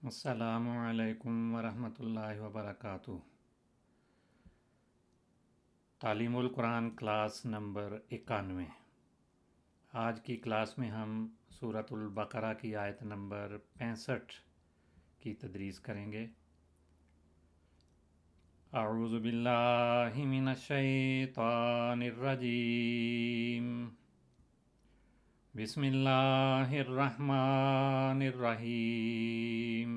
السلام علیکم ورحمۃ اللہ وبرکاتہ۔ تعلیم القرآن کلاس نمبر 91۔ آج کی کلاس میں ہم سورۃ البقرہ کی آیت نمبر 65 کی تدریس کریں گے۔ اعوذ باللہ من الشیطان الرجیم، بسم اللہ الرحمن الرحیم۔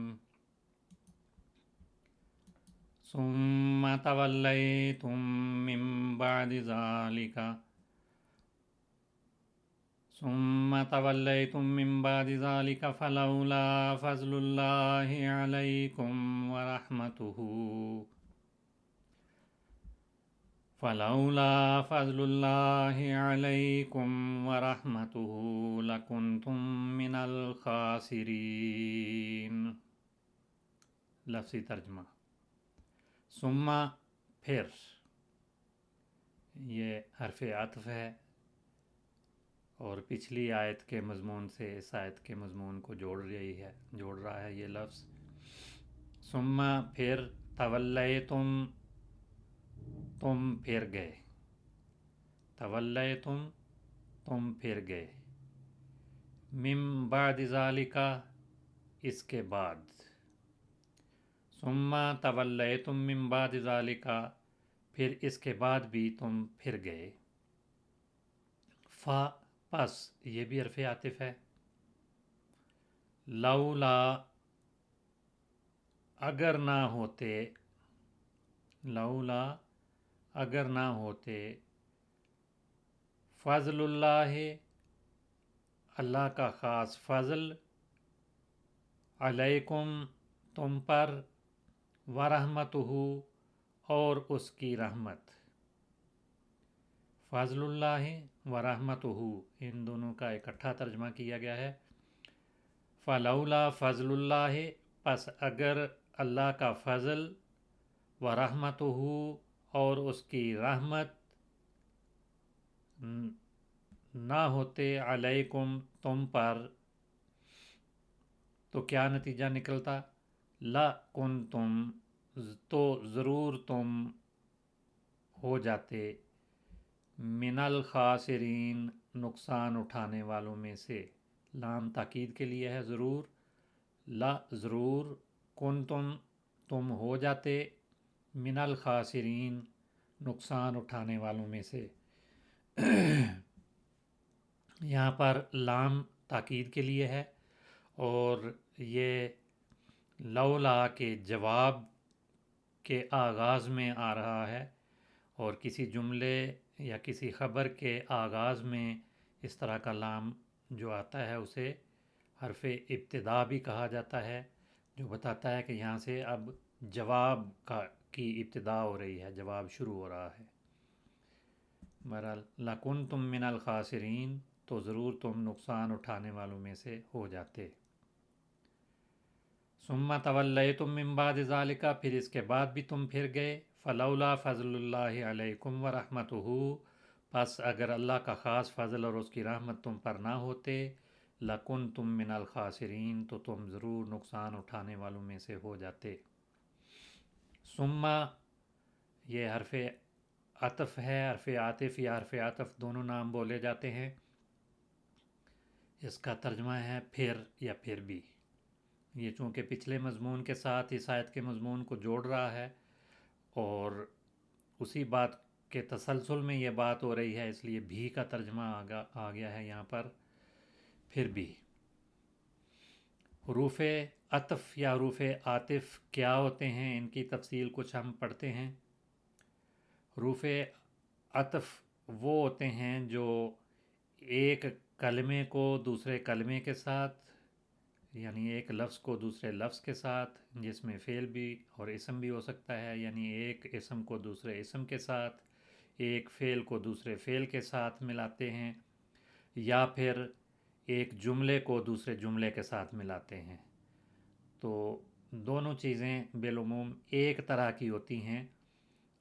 ثم تولیتم من بعد ذلك فلولا فضل اللہ علیکم ورحمتہ لکنتم من الخاسرین۔ لفظی ترجمہ: ثم پھر، یہ حرف عطف ہے اور پچھلی آیت کے مضمون سے اس آیت کے مضمون کو جوڑ رہا ہے یہ لفظ۔ ثم پھر، تولیتم تم پھر گئے، تولیتم تم پھر گئے، من بعد ذالک اس کے بعد، ثم تولیتم من بعد ذالک پھر اس کے بعد بھی تم پھر گئے۔ پس یہ بھی حرف عاطف ہے۔ لولا اگر نہ ہوتے، لولا اگر نہ ہوتے، فضل اللہ اللہ کا خاص فضل، علیکم تم پر، ورحمتہ اور اس کی رحمت۔ فضل اللہ ورحمتہ، ان دونوں کا اکٹھا ترجمہ کیا گیا ہے۔ فلولا فضل اللہ، پس اگر اللہ کا فضل، ورحمتہ اور اس کی رحمت، نہ ہوتے علیکم تم پر، تو کیا نتیجہ نکلتا؟ لَكُنْتُمْ تو ضرور تم ہو جاتے، من الخاسرین نقصان اٹھانے والوں میں سے۔ لام تاکید کے لیے ہے، ضرور، ضرور، کنتم تم ہو جاتے، من الخاسرین نقصان اٹھانے والوں میں سے۔ یہاں پر لام تاکید کے لیے ہے اور یہ لولا کے جواب کے آغاز میں آ رہا ہے، اور کسی جملے یا کسی خبر کے آغاز میں اس طرح کا لام جو آتا ہے اسے حرف ابتدا بھی کہا جاتا ہے، جو بتاتا ہے کہ یہاں سے اب جواب کی ابتدا ہو رہی ہے، جواب شروع ہو رہا ہے۔ بہرحال لَكُنْتُم مِّنَ الْخَاسِرِينَ تو ضرور تم نقصان اٹھانے والوں میں سے ہو جاتے۔ ثُمَّ تَوَلَّيْتُم مِّن بَعْدِ ذَلِكَ پھر اس کے بعد بھی تم پھر گئے، فَلَوْلَا فَضْلُ اللَّهِ عَلَيْكُمْ وَرَحْمَتُهُ پس اگر اللہ کا خاص فضل اور اس کی رحمت تم پر نہ ہوتے، لَكُنْتُم مِّنَ الْخَاسِرِينَ تو تم ضرور نقصان اٹھانے والوں میں سے ہو جاتے۔ ثم یہ حرف عطف ہے، حرف عاطف یا حرف عطف دونوں نام بولے جاتے ہیں۔ اس کا ترجمہ ہے پھر یا پھر بھی۔ یہ چونکہ پچھلے مضمون کے ساتھ اس آیت کے مضمون کو جوڑ رہا ہے اور اسی بات کے تسلسل میں یہ بات ہو رہی ہے، اس لیے بھی کا ترجمہ آ گیا ہے یہاں پر، پھر بھی۔ حروف عطف یا حروف عاطف کیا ہوتے ہیں، ان کی تفصیل کچھ ہم پڑھتے ہیں۔ حروف عطف وہ ہوتے ہیں جو ایک کلمے کو دوسرے کلمے کے ساتھ، یعنی ایک لفظ کو دوسرے لفظ کے ساتھ، جس میں فعل بھی اور اسم بھی ہو سکتا ہے، یعنی ایک اسم کو دوسرے اسم کے ساتھ، ایک فعل کو دوسرے فعل کے ساتھ ملاتے ہیں، یا پھر ایک جملے کو دوسرے جملے کے ساتھ ملاتے ہیں۔ تو دونوں چیزیں بالعموم ایک طرح کی ہوتی ہیں،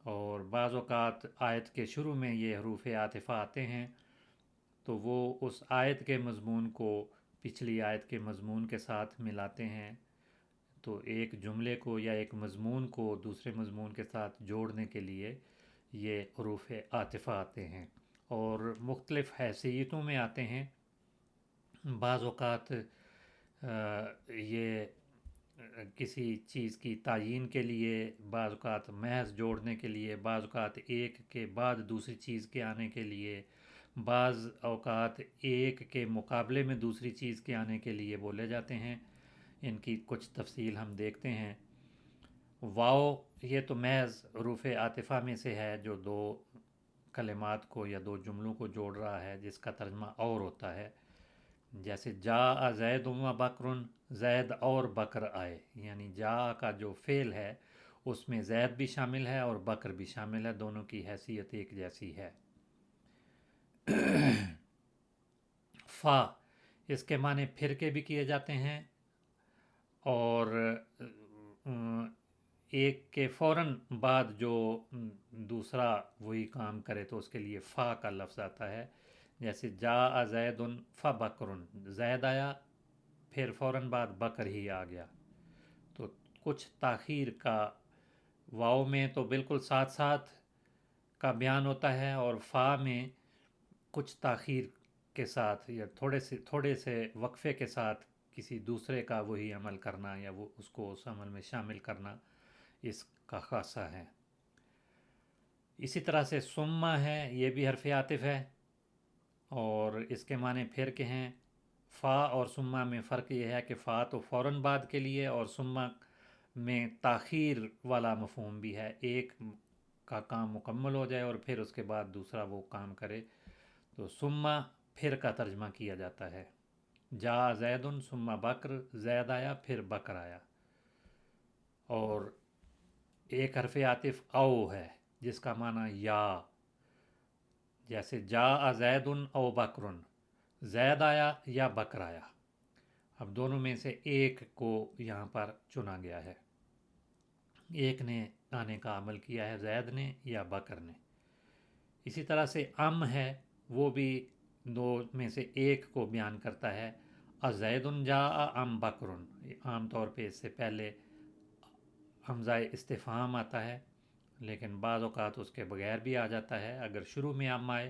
اور بعض اوقات آیت کے شروع میں یہ حروف عاطفہ آتے ہیں تو وہ اس آیت کے مضمون کو پچھلی آیت کے مضمون کے ساتھ ملاتے ہیں، تو ایک جملے کو یا ایک مضمون کو دوسرے مضمون کے ساتھ جوڑنے کے لیے یہ حروف عاطفہ آتے ہیں، اور مختلف حیثیتوں میں آتے ہیں۔ بعض اوقات یہ کسی چیز کی تعیین کے لیے، بعض اوقات محض جوڑنے کے لیے، بعض اوقات ایک کے بعد دوسری چیز کے آنے کے لیے، بعض اوقات ایک کے مقابلے میں دوسری چیز کے آنے کے لیے بولے جاتے ہیں۔ ان کی کچھ تفصیل ہم دیکھتے ہیں۔ واو یہ تو محض حروف عاطفہ میں سے ہے، جو دو کلمات کو یا دو جملوں کو جوڑ رہا ہے، جس کا ترجمہ اور ہوتا ہے۔ جیسے جاء زید و بکر، زید اور بکر آئے، یعنی جاء کا جو فعل ہے اس میں زید بھی شامل ہے اور بکر بھی شامل ہے، دونوں کی حیثیت ایک جیسی ہے۔ فا اس کے معنی پھر کے بھی کیے جاتے ہیں، اور ایک کے فوراً بعد جو دوسرا وہی کام کرے تو اس کے لیے فا کا لفظ آتا ہے۔ جیسے جاء زید فبکر، زید آیا پھر فوراً بعد بکر ہی آ گیا۔ تو کچھ تاخیر کا واو میں تو بالکل ساتھ ساتھ کا بیان ہوتا ہے، اور فا میں کچھ تاخیر کے ساتھ یا تھوڑے سے وقفے کے ساتھ کسی دوسرے کا وہی عمل کرنا یا وہ اس کو اس عمل میں شامل کرنا اس کا خاصہ ہے۔ اسی طرح سے ثم ہے، یہ بھی حرف عاطف ہے، اور اس کے معنی پھر کے ہیں۔ فا اور ثم میں فرق یہ ہے کہ فا تو فوراً بعد کے لیے، اور ثم میں تاخیر والا مفہوم بھی ہے، ایک کا کام مکمل ہو جائے اور پھر اس کے بعد دوسرا وہ کام کرے، تو ثم پھر کا ترجمہ کیا جاتا ہے۔ جاء زید ثم بکر، زید آیا پھر بکر آیا۔ اور ایک حرف عاطف او ہے جس کا معنی یا، جیسے جاء زید او بکر، زید آیا یا بکر آیا۔ اب دونوں میں سے ایک کو یہاں پر چنا گیا ہے، ایک نے آنے کا عمل کیا ہے، زید نے یا بکر نے۔ اسی طرح سے ام ہے، وہ بھی دو میں سے ایک کو بیان کرتا ہے۔ ازید جاء ام بکر، عام طور پہ اس سے پہلے حمزہ استفہام آتا ہے، لیکن بعض اوقات اس کے بغیر بھی آ جاتا ہے۔ اگر شروع میں ام آئے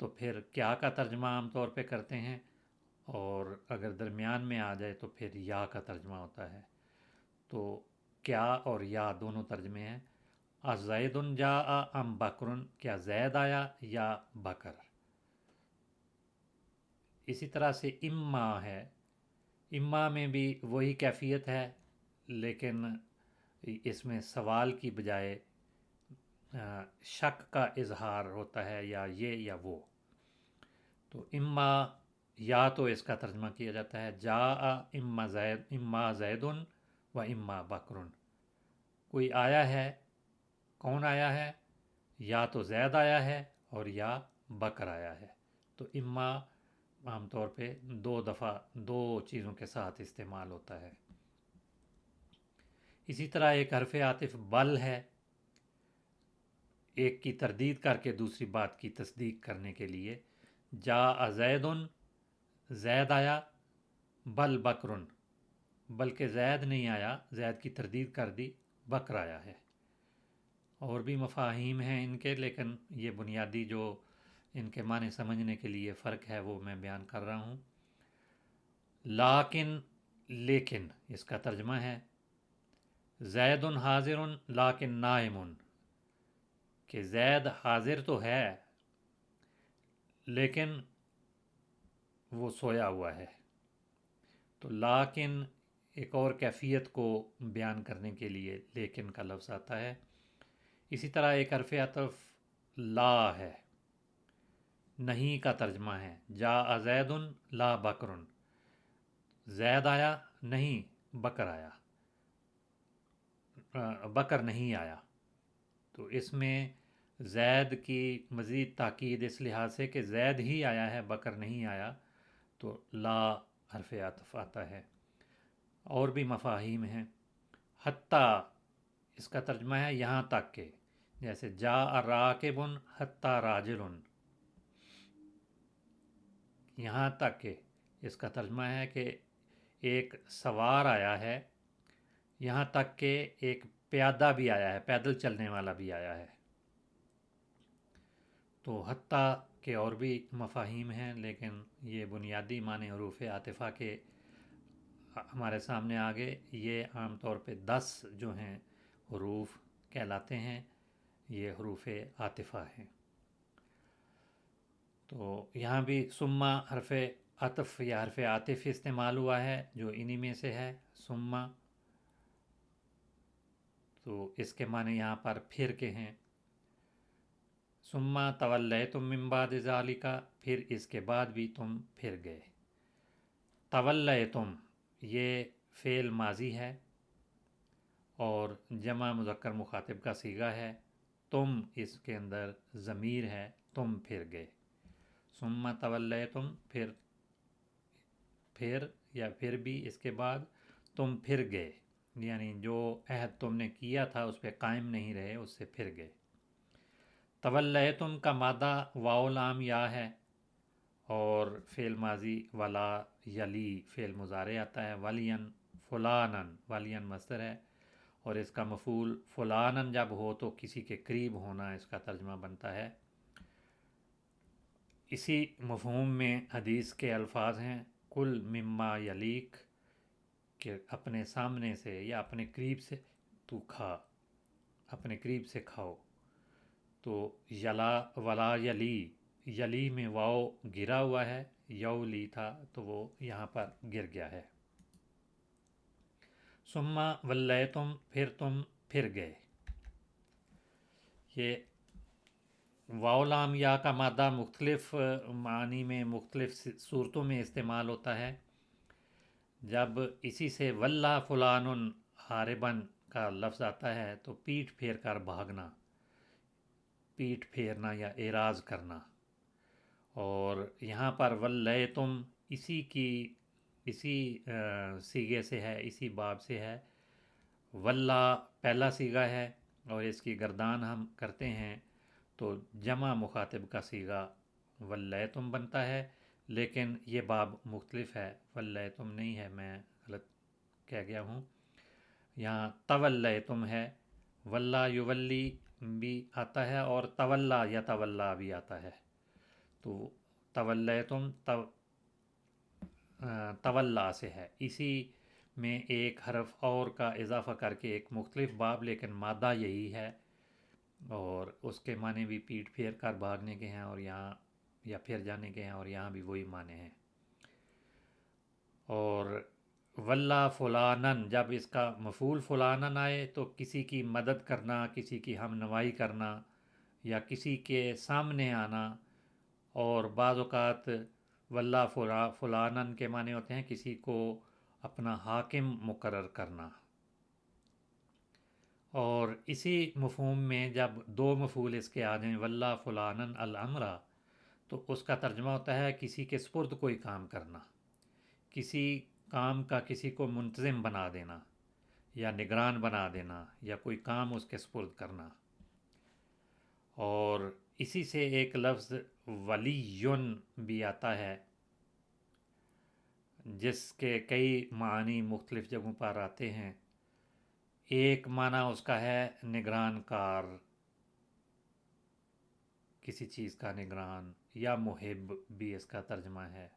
تو پھر کیا کا ترجمہ عام طور پہ کرتے ہیں، اور اگر درمیان میں آ جائے تو پھر یا کا ترجمہ ہوتا ہے۔ تو کیا اور یا دونوں ترجمے ہیں۔ ازید جاء ام بکر، کیا زید آیا یا بکر۔ اسی طرح سے اما ہے، اما میں بھی وہی کیفیت ہے، لیکن اس میں سوال کی بجائے شک کا اظہار ہوتا ہے، یا یہ یا وہ۔ تو اما یا تو اس کا ترجمہ کیا جاتا ہے جاء اما زید و اما بکر، کوئی آیا ہے، کون آیا ہے، یا تو زید آیا ہے اور یا بکر آیا ہے۔ تو اما عام طور پہ دو دفعہ دو چیزوں کے ساتھ استعمال ہوتا ہے۔ اسی طرح ایک حرف عاطف بل ہے، ایک کی تردید کر کے دوسری بات کی تصدیق کرنے کے لیے۔ جاء زید، زید آیا، بل بکر، بلکہ زید نہیں آیا، زید کی تردید کر دی، بکر آیا ہے۔ اور بھی مفاہیم ہیں ان کے، لیکن یہ بنیادی جو ان کے معنی سمجھنے کے لیے فرق ہے وہ میں بیان کر رہا ہوں۔ لیکن، لیکن اس کا ترجمہ ہے زید حاضر لیکن نائم، کہ زید حاضر تو ہے لیکن وہ سویا ہوا ہے۔ تو لیکن ایک اور کیفیت کو بیان کرنے کے لیے لیکن کا لفظ آتا ہے۔ اسی طرح ایک حرف عطف لا ہے، نہیں کا ترجمہ ہے جاء زید لا بکر، زید آیا نہیں بکر آیا، بکر نہیں آیا۔ تو اس میں زید کی مزید تاکید اس لحاظ سے کہ زید ہی آیا ہے بکر نہیں آیا، تو لا حرف عطف آتا ہے۔ اور بھی مفاہیم ہیں۔ حتیٰ اس کا ترجمہ ہے یہاں تک کہ، جیسے جاء راکب حتیٰ راجل، یہاں تک کہ اس کا ترجمہ ہے کہ ایک سوار آیا ہے یہاں تک کہ ایک پیادہ بھی آیا ہے، پیدل چلنے والا بھی آیا ہے۔ تو حتیٰ کہ اور بھی مفاہیم ہیں، لیکن یہ بنیادی معنی حروف عاطفہ کے ہمارے سامنے آگے۔ یہ عام طور پہ 10 جو ہیں حروف کہلاتے ہیں، یہ حروف عاطفہ ہیں۔ تو یہاں بھی ثم حرف عطف یا حرف عاطف استعمال ہوا ہے، جو انہی میں سے ہے، ثم۔ تو اس کے معنی یہاں پر پھر کے ہیں۔ ثم تولیتم من بعد ذالک، پھر اس کے بعد بھی تم پھر گئے۔ تولیتم یہ فعل ماضی ہے اور جمع مذکر مخاطب کا صیغہ ہے، تم اس کے اندر ضمیر ہے، تم پھر گئے۔ ثم تولیتم پھر یا پھر بھی اس کے بعد تم پھر گئے، یعنی جو عہد تم نے کیا تھا اس پہ قائم نہیں رہے، اس سے پھر گئے۔ تولیتم کا مادہ واو لام یا ہے، اور فعل ماضی ولا یلی فعل مضارع آتا ہے، ولین فلانن، ولین مصدر ہے، اور اس کا مفعول فلانن جب ہو تو کسی کے قریب ہونا اس کا ترجمہ بنتا ہے۔ اسی مفہوم میں حدیث کے الفاظ ہیں، کل مما یلیک، کہ اپنے سامنے سے یا اپنے قریب سے تو کھا، اپنے قریب سے کھاؤ۔ تو یلا ولا یلی، یلی میں واو گرا ہوا ہے، یولی تھا تو وہ یہاں پر گر گیا ہے۔ ثم ولیتم پھر تم پھر گئے۔ یہ واو لام یا کا مادہ مختلف معنی میں مختلف صورتوں میں استعمال ہوتا ہے۔ جب اسی سے ولا فلان حاربن کا لفظ آتا ہے تو پیٹھ پھیر کر بھاگنا، پیٹھ پھیرنا یا اعراض کرنا، اور یہاں پر ولیتم اسی صیغے سے ہے، اسی باب سے ہے۔ ولا پہلا صیغہ ہے اور اس کی گردان ہم کرتے ہیں تو جمع مخاطب کا صیغہ ولیتم بنتا ہے، لیکن یہ باب مختلف ہے، ولیتم نہیں ہے، میں غلط کہہ گیا ہوں۔ یہاں تولیتم ہے، ولا یولی بھی آتا ہے اور تولا یا تولا بھی آتا ہے۔ تو تولیتم تولا سے ہے، اسی میں ایک حرف اور کا اضافہ کر کے ایک مختلف باب، لیکن مادہ یہی ہے، اور اس کے معنی بھی پیٹھ پھیر کر بھاگنے کے ہیں اور یہاں یا پھر جانے کے ہیں، اور یہاں بھی وہی معنی ہیں۔ اور ولا فلانن، جب اس کا مفعول فلانن آئے تو کسی کی مدد کرنا، کسی کی ہم نوائی کرنا یا کسی کے سامنے آنا، اور بعض اوقات ولا فلانن کے معنی ہوتے ہیں کسی کو اپنا حاکم مقرر کرنا۔ اور اسی مفہوم میں جب دو مفعول اس کے آ جائیں، ولا فلانن الامرا، تو اس کا ترجمہ ہوتا ہے کسی کے سپرد کوئی کام کرنا، کسی کام کا کسی کو منتظم بنا دینا یا نگران بنا دینا یا کوئی کام اس کے سپرد کرنا۔ اور اسی سے ایک لفظ ولیٌ بھی آتا ہے، جس کے کئی معنی مختلف جگہوں پر آتے ہیں۔ ایک معنی اس کا ہے نگران کار، کسی چیز کا نگران، یا محب بھی اس کا ترجمہ ہے،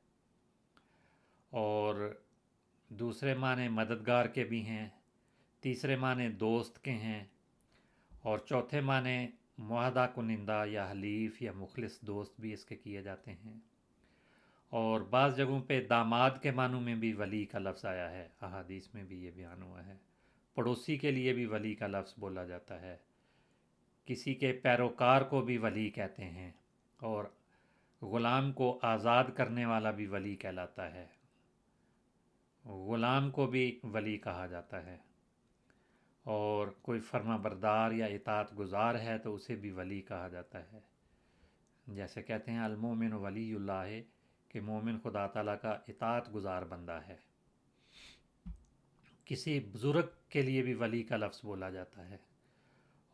اور دوسرے معنی مددگار کے بھی ہیں، تیسرے معنی دوست کے ہیں، اور چوتھے معنی معاہدہ کنندہ یا حلیف یا مخلص دوست بھی اس کے کیے جاتے ہیں۔ اور بعض جگہوں پہ داماد کے معنوں میں بھی ولی کا لفظ آیا ہے، احادیث میں بھی یہ بیان ہوا ہے۔ پڑوسی کے لیے بھی ولی کا لفظ بولا جاتا ہے، کسی کے پیروکار کو بھی ولی کہتے ہیں، اور غلام کو آزاد کرنے والا بھی ولی کہلاتا ہے، غلام کو بھی ولی کہا جاتا ہے، اور کوئی فرما بردار یا اطاعت گزار ہے تو اسے بھی ولی کہا جاتا ہے۔ جیسے کہتے ہیں المومن ولی اللہ، کہ مومن خدا تعالیٰ کا اطاعت گزار بندہ ہے۔ کسی بزرگ کے لیے بھی ولی کا لفظ بولا جاتا ہے،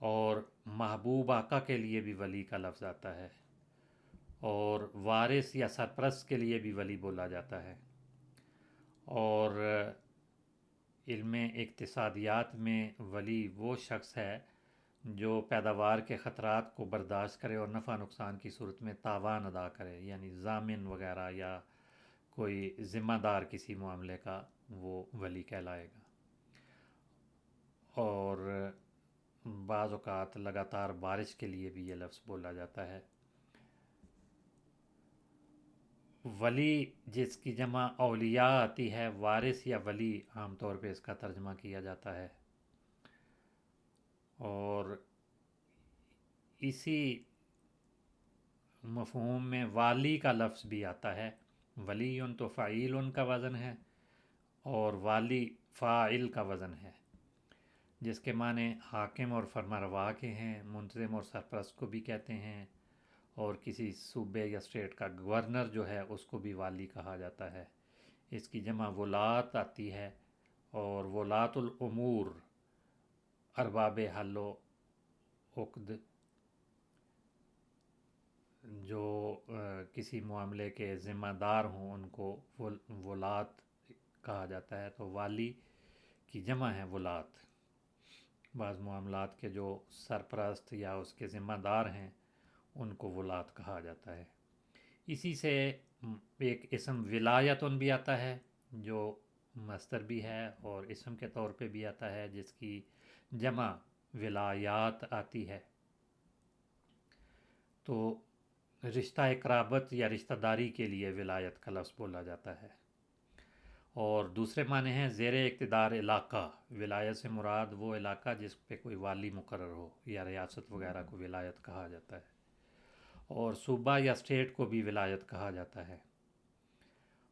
اور محبوب آقا کے لیے بھی ولی کا لفظ آتا ہے، اور وارث یا سرپرست کے لیے بھی ولی بولا جاتا ہے۔ اور علم اقتصادیات میں ولی وہ شخص ہے جو پیداوار کے خطرات کو برداشت کرے اور نفع نقصان کی صورت میں تاوان ادا کرے، یعنی ضامن وغیرہ یا کوئی ذمہ دار کسی معاملے کا، وہ ولی کہلائے گا۔ اور بعض اوقات لگاتار بارش کے لیے بھی یہ لفظ بولا جاتا ہے۔ ولی جس کی جمع اولیاء آتی ہے، وارث یا ولی عام طور پہ اس کا ترجمہ کیا جاتا ہے۔ اور اسی مفہوم میں والی کا لفظ بھی آتا ہے۔ ولی تو فعیل کا وزن ہے اور والی فاعل کا وزن ہے، جس کے معنی حاکم اور فرمانروا کے ہیں۔ منتظم اور سرپرست کو بھی کہتے ہیں، اور کسی صوبے یا اسٹیٹ کا گورنر جو ہے اس کو بھی والی کہا جاتا ہے۔ اس کی جمع ولات آتی ہے، اور ولات الامور ارباب حل و عقد، جو کسی معاملے کے ذمہ دار ہوں ان کو ولات کہا جاتا ہے۔ تو والی کی جمع ہے ولات۔ بعض معاملات کے جو سرپرست یا اس کے ذمہ دار ہیں ان کو ولات کہا جاتا ہے۔ اسی سے ایک اسم ولایتن بھی آتا ہے، جو مصدر بھی ہے اور اسم کے طور پہ بھی آتا ہے، جس کی جمع ولایات آتی ہے۔ تو رشتہ قرابت یا رشتہ داری کے لیے ولایت کا لفظ بولا جاتا ہے۔ اور دوسرے معنی ہیں زیر اقتدار علاقہ۔ ولایت سے مراد وہ علاقہ جس پہ کوئی والی مقرر ہو، یا ریاست وغیرہ کو ولایت کہا جاتا ہے۔ اور صوبہ یا اسٹیٹ کو بھی ولایت کہا جاتا ہے۔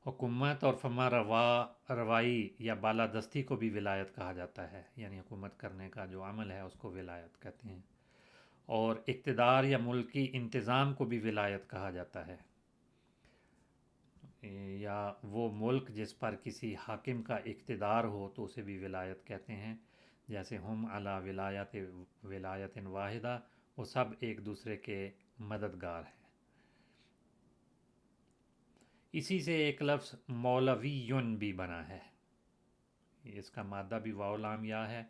حکومت اور فرما روائی یا بالادستی کو بھی ولایت کہا جاتا ہے، یعنی حکومت کرنے کا جو عمل ہے اس کو ولایت کہتے ہیں۔ اور اقتدار یا ملکی انتظام کو بھی ولایت کہا جاتا ہے، یا وہ ملک جس پر کسی حاکم کا اقتدار ہو تو اسے بھی ولایت کہتے ہیں۔ جیسے ہم علی ولایت واحدہ، وہ سب ایک دوسرے کے مددگار ہیں۔ اسی سے ایک لفظ مولویٌ بھی بنا ہے، اس کا مادہ بھی واو لام یا ہے،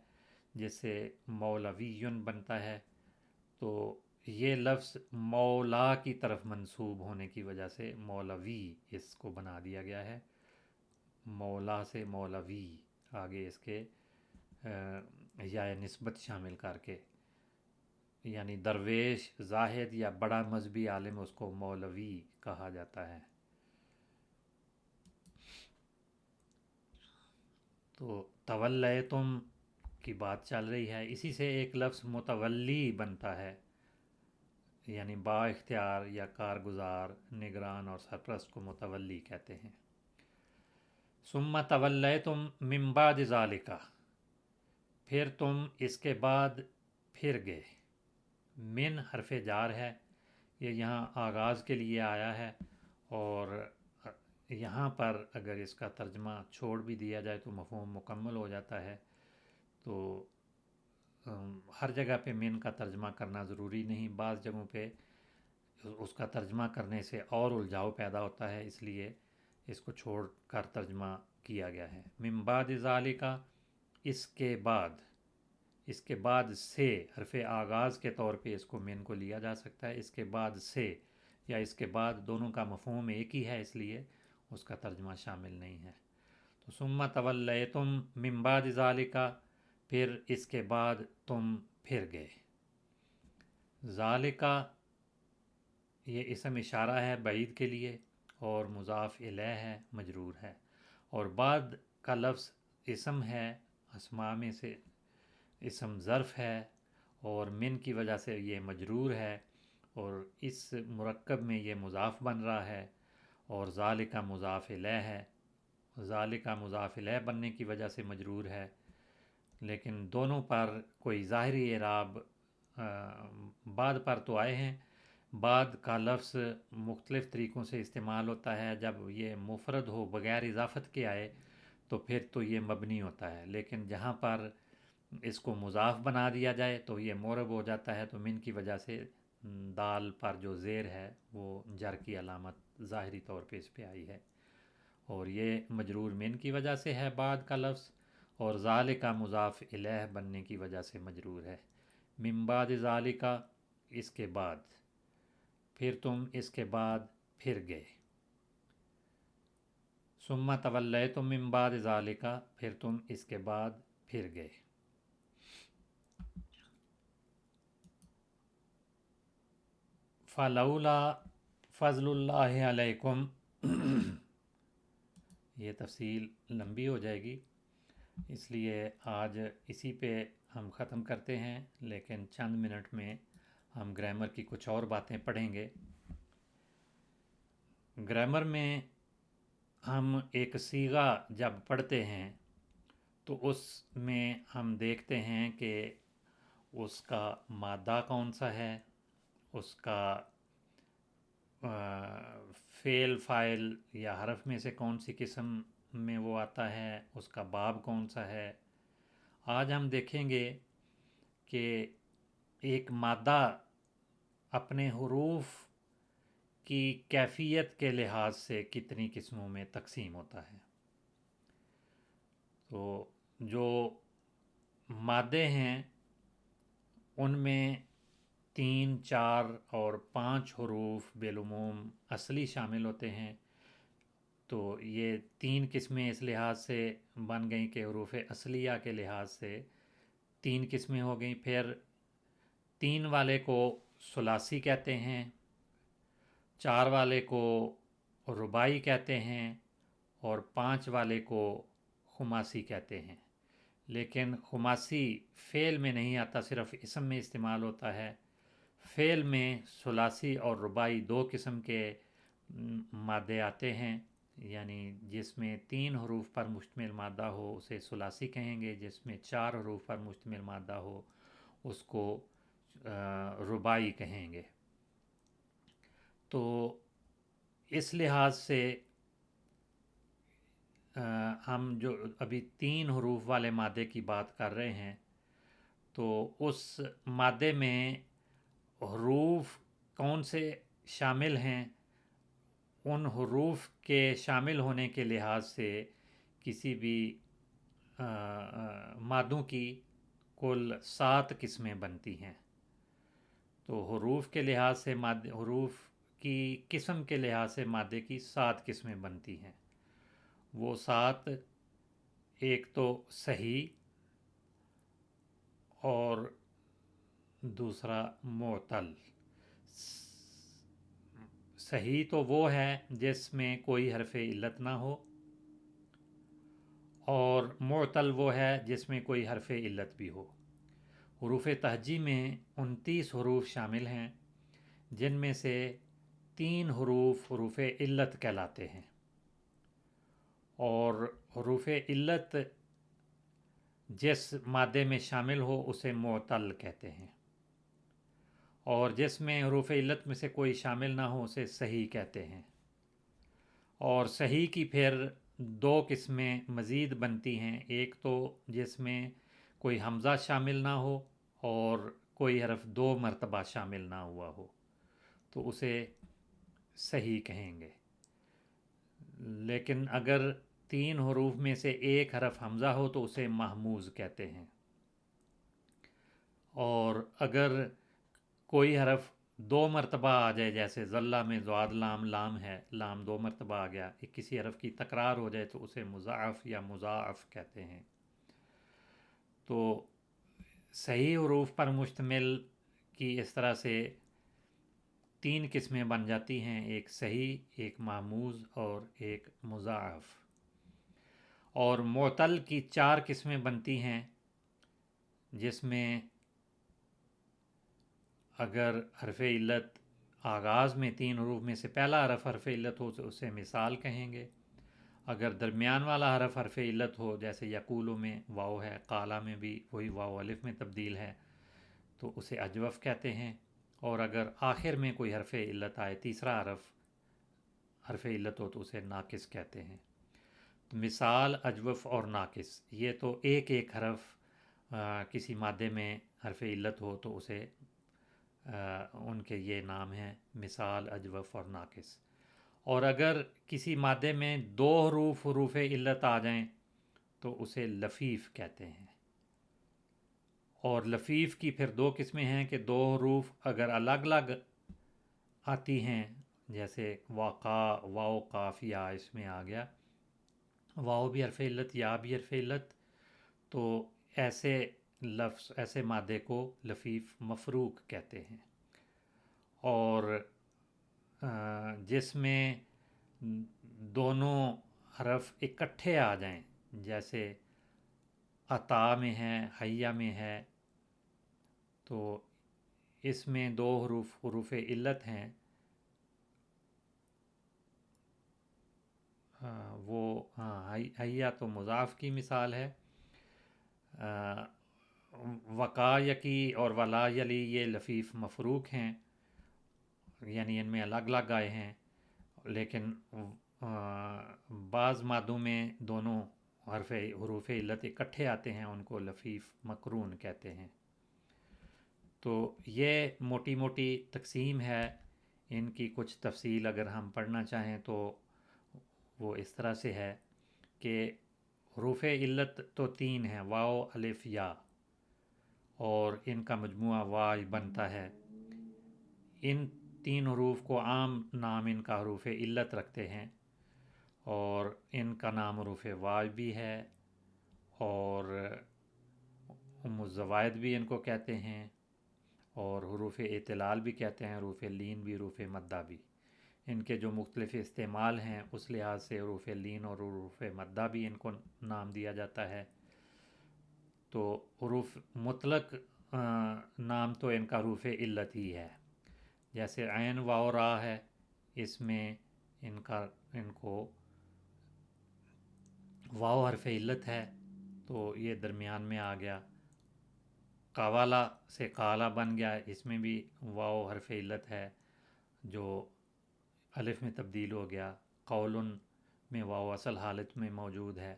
جس سے مولویٌ بنتا ہے۔ تو یہ لفظ مولا کی طرف منسوب ہونے کی وجہ سے مولوی اس کو بنا دیا گیا ہے، مولا سے مولوی آگے اس کے یا نسبت شامل کر کے، یعنی درویش، زاہد یا بڑا مذہبی عالم، اس کو مولوی کہا جاتا ہے۔ تو تولیتم کی بات چل رہی ہے، اسی سے ایک لفظ متولی بنتا ہے، یعنی با اختیار یا کارگزار، نگران اور سرپرست کو متولی کہتے ہیں۔ ثم تولیتم من بعد ذالک، پھر تم اس کے بعد پھر گئے۔ من حرف جار ہے، یہ یہاں آغاز کے لیے آیا ہے، اور یہاں پر اگر اس کا ترجمہ چھوڑ بھی دیا جائے تو مفہوم مکمل ہو جاتا ہے۔ تو ہر جگہ پہ من کا ترجمہ کرنا ضروری نہیں، بعض جگہوں پہ اس کا ترجمہ کرنے سے اور الجھاؤ پیدا ہوتا ہے، اس لیے اس کو چھوڑ کر ترجمہ کیا گیا ہے۔ من بعد ذالک، اس کے بعد، اس کے بعد سے حرف آغاز کے طور پہ اس کو من کو لیا جا سکتا ہے۔ اس کے بعد سے یا اس کے بعد دونوں کا مفہوم ایک ہی ہے، اس لیے اس کا ترجمہ شامل نہیں ہے۔ تو ثم تولیتم من بعد ذالک، پھر اس کے بعد تم پھر گئے۔ ذالک یہ اسم اشارہ ہے بعید کے لیے، اور مضاف الیہ ہے، مجرور ہے۔ اور بعد کا لفظ اسم ہے، اسماء میں سے اسم ظرف ہے، اور من کی وجہ سے یہ مجرور ہے، اور اس مرکب میں یہ مضاف بن رہا ہے، اور ذالک مضاف الیہ ہے۔ ذالک مضاف الیہ بننے کی وجہ سے مجرور ہے، لیکن دونوں پر کوئی ظاہری اعراب بعد پر تو آئے ہیں۔ بعد کا لفظ مختلف طریقوں سے استعمال ہوتا ہے، جب یہ مفرد ہو بغیر اضافت کے آئے تو پھر تو یہ مبنی ہوتا ہے، لیکن جہاں پر اس کو مضاف بنا دیا جائے تو یہ معرب ہو جاتا ہے، تو من کی وجہ سے دال پر جو زیر ہے وہ جر کی علامت ظاہری طور پہ اس پہ آئی ہے، اور یہ مجرور من کی وجہ سے ہے بعد کا لفظ، اور ذالکا مضاف الیہ بننے کی وجہ سے مجرور ہے۔ من بعد ذالکا اس کے بعد، پھر تم اس کے بعد پھر گئے۔ ثم تولیتم من بعد ذالکا پھر تم اس کے بعد پھر گئے۔ فلولا فضل اللہ علیکم یہ تفصیل لمبی ہو جائے گی، اس لیے آج اسی پہ ہم ختم کرتے ہیں، لیکن چند منٹ میں ہم گرامر کی کچھ اور باتیں پڑھیں گے۔ گرامر میں ہم ایک صیغہ جب پڑھتے ہیں تو اس میں ہم دیکھتے ہیں کہ اس کا مادہ کون سا ہے، اس کا فعل فاعل یا حرف میں سے کون سی قسم میں وہ آتا ہے، اس کا باب کون سا ہے۔ آج ہم دیکھیں گے کہ ایک مادہ اپنے حروف کی کیفیت کے لحاظ سے کتنی قسموں میں تقسیم ہوتا ہے۔ تو جو مادے ہیں ان میں 3، 4 اور 5 حروف بالعموم اصلی شامل ہوتے ہیں۔ تو یہ 3 قسمیں اس لحاظ سے بن گئیں کہ حروف اصلیہ کے لحاظ سے 3 قسمیں ہو گئیں۔ پھر 3 والے کو ثلاثی کہتے ہیں، 4 والے کو رباعی کہتے ہیں، اور 5 والے کو خماسی کہتے ہیں۔ لیکن خماسی فعل میں نہیں آتا، صرف اسم میں استعمال ہوتا ہے۔ فعل میں ثلاثی اور رباعی 2 قسم کے مادے آتے ہیں، یعنی جس میں 3 حروف پر مشتمل مادہ ہو اسے ثلاثی کہیں گے، جس میں 4 حروف پر مشتمل مادہ ہو اس کو رباعی کہیں گے۔ تو اس لحاظ سے ہم جو ابھی 3 حروف والے مادے کی بات کر رہے ہیں، تو اس مادے میں حروف کون سے شامل ہیں، ان حروف کے شامل ہونے کے لحاظ سے کسی بھی مادوں کی کل 7 قسمیں بنتی ہیں۔ تو حروف کے لحاظ سے حروف کی قسم کے لحاظ سے مادے کی 7 قسمیں بنتی ہیں۔ وہ 7، ایک تو صحیح اور دوسرا معتل۔ صحیح تو وہ ہے جس میں کوئی حرف علت نہ ہو، اور معتل وہ ہے جس میں کوئی حرف علت بھی ہو۔ حروف تہجی میں 29 حروف شامل ہیں، جن میں سے 3 حروف حروف علت کہلاتے ہیں، اور حروف علت جس مادے میں شامل ہو اسے معتل کہتے ہیں، اور جس میں حروف علت میں سے کوئی شامل نہ ہو اسے صحیح کہتے ہیں۔ اور صحیح کی پھر 2 قسمیں مزید بنتی ہیں، ایک تو جس میں کوئی حمزہ شامل نہ ہو اور کوئی حرف 2 مرتبہ شامل نہ ہوا ہو، تو اسے صحیح کہیں گے۔ لیکن اگر 3 حروف میں سے ایک حرف حمزہ ہو تو اسے محموز کہتے ہیں، اور اگر کوئی حرف 2 مرتبہ آ جائے، جیسے ذلہ میں ضاد لام لام ہے، لام 2 مرتبہ آ گیا، کسی حرف کی تکرار ہو جائے تو اسے مضاعف یا مضاعف کہتے ہیں۔ تو صحیح حروف پر مشتمل کی اس طرح سے 3 قسمیں بن جاتی ہیں، ایک صحیح، ایک محموز اور ایک مضاعف۔ اور معتل کی 4 قسمیں بنتی ہیں، جس میں اگر حرف علت آغاز میں 3 حروف میں سے پہلا حرف علت ہو تو اسے مثال کہیں گے، اگر درمیان والا حرف علت ہو، جیسے یقولو میں واو ہے، قالا میں بھی وہی واو الف میں تبدیل ہے، تو اسے اجوف کہتے ہیں، اور اگر آخر میں کوئی حرف علت آئے، تیسرا حرف علت ہو تو اسے ناقص کہتے ہیں۔ تو مثال، اجوف اور ناقص، یہ تو ایک ایک حرف کسی مادے میں حرف علت ہو تو اسے ان کے یہ نام ہیں، مثال، اجوف اور ناقص۔ اور اگر کسی مادے میں 2 حروف علت آ جائیں تو اسے لفیف کہتے ہیں۔ اور لفیف کی پھر دو قسمیں ہیں کہ دو حروف اگر الگ الگ آتی ہیں، جیسے وقا، واو قاف یا اس میں آ گیا، واو بھی حرف علت یا بھی حرف علت، تو ایسے لفظ، ایسے مادے کو لفیف مفروق کہتے ہیں۔ اور جس میں دونوں حرف اکٹھے آ جائیں، جیسے عطا میں ہے، حیا میں ہے، تو اس میں دو حروف علت ہیں، وہ حیا تو مضاف کی مثال ہے، وقا یقی اور ولا یلی یہ لفیف مفروق ہیں، یعنی ان میں الگ الگ آئے ہیں، لیکن بعض مادوں میں دونوں حروف علت اکٹھے آتے ہیں، ان کو لفیف مقرون کہتے ہیں۔ تو یہ موٹی موٹی تقسیم ہے، ان کی کچھ تفصیل اگر ہم پڑھنا چاہیں تو وہ اس طرح سے ہے کہ حروف علت تو تین ہیں، واو، الف، یا، اور ان کا مجموعہ وائی بنتا ہے۔ ان تین حروف کو عام نام ان کا حروف علت رکھتے ہیں، اور ان کا نام حروف وائی بھی ہے، اور الزوائد بھی ان کو کہتے ہیں، اور حروف اعتلال بھی کہتے ہیں، حروف لین بھی، حروف مدہ بھی۔ ان کے جو مختلف استعمال ہیں اس لحاظ سے حروف لین اور حروف مدہ بھی ان کو نام دیا جاتا ہے۔ تو حروف مطلق نام تو ان کا حروف علت ہی ہے، جیسے عین، واو، را ہے، اس میں ان کو واو حرف علت ہے تو یہ درمیان میں آ گیا۔ قوالا سے قالا بن گیا، اس میں بھی واو حرف علت ہے جو الف میں تبدیل ہو گیا۔ قول میں واو اصل حالت میں موجود ہے،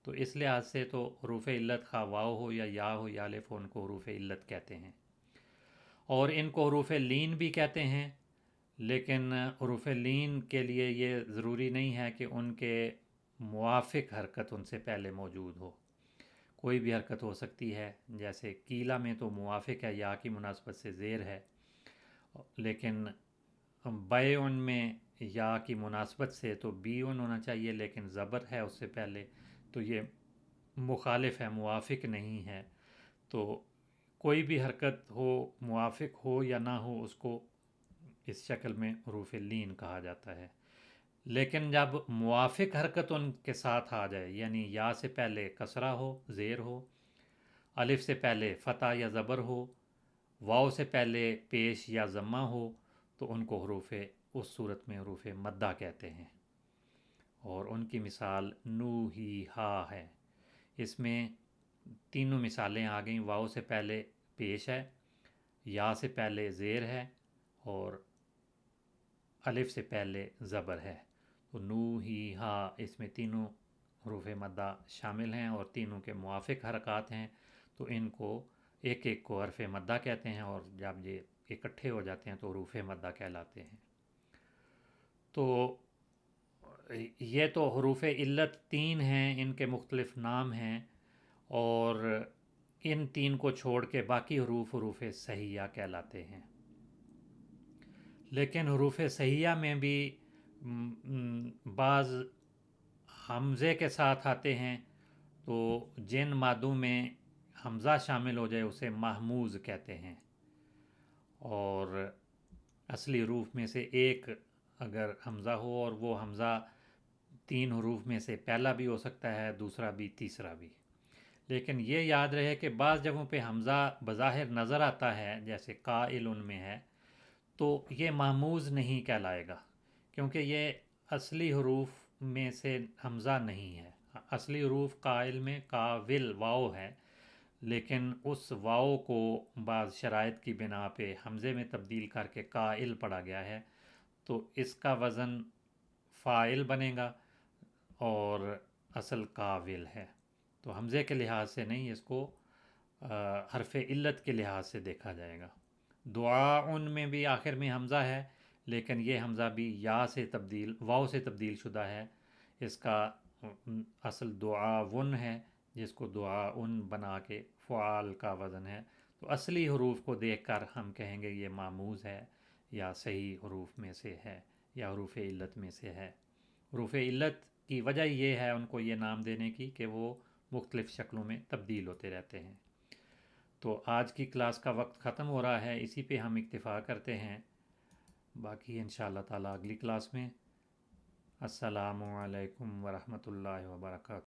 تو اس لحاظ سے تو حروف علت خواہ واو ہو یا ہو یا الف ہو، ان کو حروف علت کہتے ہیں۔ اور ان کو حروف لین بھی کہتے ہیں، لیکن حروف لین کے لیے یہ ضروری نہیں ہے کہ ان کے موافق حرکت ان سے پہلے موجود ہو، کوئی بھی حرکت ہو سکتی ہے، جیسے کیلا میں تو موافق ہے، یا کی مناسبت سے زیر ہے، لیکن بیعن میں یا کی مناسبت سے تو بیعن ہونا چاہیے، لیکن زبر ہے اس سے پہلے، تو یہ مخالف ہے، موافق نہیں ہے۔ تو کوئی بھی حرکت ہو، موافق ہو یا نہ ہو، اس کو اس شکل میں حروف لین کہا جاتا ہے۔ لیکن جب موافق حرکت ان کے ساتھ آ جائے، یعنی یا سے پہلے کسرہ ہو، زیر ہو، الف سے پہلے فتح یا زبر ہو، واو سے پہلے پیش یا ضمہ ہو، تو ان کو اس صورت میں حروف مدہ کہتے ہیں۔ اور ان کی مثال نو، ہی، ہا ہے۔ اس میں تینوں مثالیں آ گئیں، واو سے پہلے پیش ہے، یا سے پہلے زیر ہے، اور الف سے پہلے زبر ہے۔ تو نو، ہی، ہا، اس میں تینوں حروف مدہ شامل ہیں اور تینوں کے موافق حرکات ہیں، تو ان کو ایک ایک کو حرف مدہ کہتے ہیں، اور جب یہ اکٹھے ہو جاتے ہیں تو حروف مدہ کہلاتے ہیں۔ تو یہ تو حروف علت تین ہیں، ان کے مختلف نام ہیں، اور ان تین کو چھوڑ کے باقی حروف صحیحہ کہلاتے ہیں۔ لیکن حروف صحیحہ میں بھی بعض حمزے کے ساتھ آتے ہیں، تو جن مادوں میں حمزہ شامل ہو جائے اسے محموز کہتے ہیں، اور اصلی حروف میں سے ایک اگر حمزہ ہو، اور وہ حمزہ تین حروف میں سے پہلا بھی ہو سکتا ہے، دوسرا بھی، تیسرا بھی، لیکن یہ یاد رہے کہ بعض جگہوں پہ حمزہ بظاہر نظر آتا ہے، جیسے قائل ان میں ہے، تو یہ محموز نہیں کہلائے گا، کیونکہ یہ اصلی حروف میں سے حمزہ نہیں ہے۔ اصلی حروف قائل میں قاول واو ہے، لیکن اس واو کو بعض شرائط کی بنا پہ حمزے میں تبدیل کر کے قائل پڑھا گیا ہے، تو اس کا وزن فاعل بنے گا اور اصل قاول ہے، تو حمزے کے لحاظ سے نہیں، اس کو حرف علت کے لحاظ سے دیکھا جائے گا۔ دعا ان میں بھی آخر میں حمزہ ہے، لیکن یہ حمزہ بھی واو سے تبدیل شدہ ہے، اس کا اصل دعاون ہے، جس کو دعا ان بنا کے فعال کا وزن ہے، تو اصلی حروف کو دیکھ کر ہم کہیں گے یہ معموز ہے یا صحیح حروف میں سے ہے یا حروف علت میں سے ہے۔ حروف علت کی وجہ یہ ہے ان کو یہ نام دینے کی کہ وہ مختلف شکلوں میں تبدیل ہوتے رہتے ہیں۔ تو آج کی کلاس کا وقت ختم ہو رہا ہے، اسی پہ ہم اکتفا کرتے ہیں، باقی انشاءاللہ تعالی اگلی کلاس میں۔ السلام علیکم ورحمۃ اللہ وبرکاتہ۔